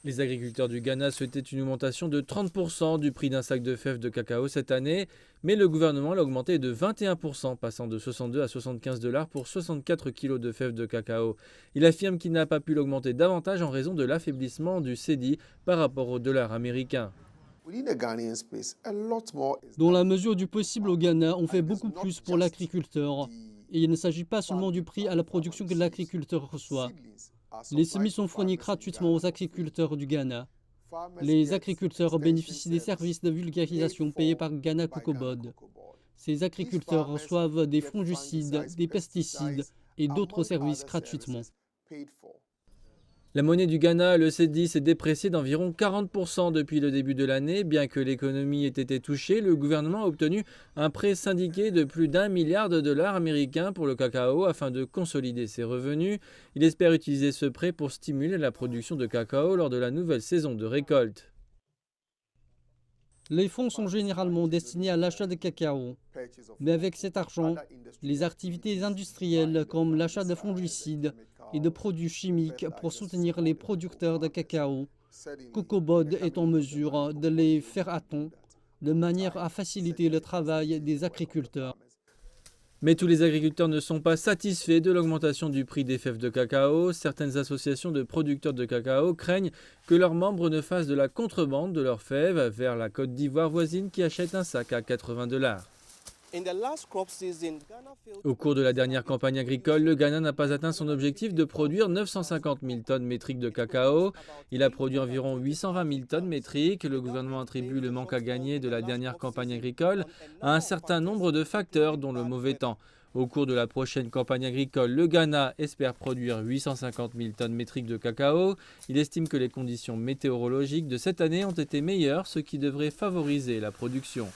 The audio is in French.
Les agriculteurs du Ghana souhaitaient une augmentation de 30% du prix d'un sac de fèves de cacao cette année, mais le gouvernement l'a augmenté de 21%, passant de 62 à 75 dollars pour 64 kilos de fèves de cacao. Il affirme qu'il n'a pas pu l'augmenter davantage en raison de l'affaiblissement du cedi par rapport au dollar américain. Dans la mesure du possible au Ghana, on fait beaucoup plus pour l'agriculteur. Et il ne s'agit pas seulement du prix à la production que l'agriculteur reçoit. Les semis sont fournis gratuitement aux agriculteurs du Ghana. Les agriculteurs bénéficient des services de vulgarisation payés par Ghana Cocoa Board. Ces agriculteurs reçoivent des fongicides, des pesticides et d'autres services gratuitement. La monnaie du Ghana, le cedi, s'est dépréciée d'environ 40% depuis le début de l'année. Bien que l'économie ait été touchée, le gouvernement a obtenu un prêt syndiqué de plus d'1 milliard de dollars américains pour le cacao afin de consolider ses revenus. Il espère utiliser ce prêt pour stimuler la production de cacao lors de la nouvelle saison de récolte. Les fonds sont généralement destinés à l'achat de cacao. Mais avec cet argent, les activités industrielles comme l'achat de fongicides et de produits chimiques pour soutenir les producteurs de cacao, Cocoa Board est en mesure de les faire attendre de manière à faciliter le travail des agriculteurs. Mais tous les agriculteurs ne sont pas satisfaits de l'augmentation du prix des fèves de cacao. Certaines associations de producteurs de cacao craignent que leurs membres ne fassent de la contrebande de leurs fèves vers la Côte d'Ivoire voisine qui achète un sac à 80 dollars. Au cours de la dernière campagne agricole, le Ghana n'a pas atteint son objectif de produire 950 000 tonnes métriques de cacao. Il a produit environ 820 000 tonnes métriques. Le gouvernement attribue le manque à gagner de la dernière campagne agricole à un certain nombre de facteurs, dont le mauvais temps. Au cours de la prochaine campagne agricole, le Ghana espère produire 850 000 tonnes métriques de cacao. Il estime que les conditions météorologiques de cette année ont été meilleures, ce qui devrait favoriser la production.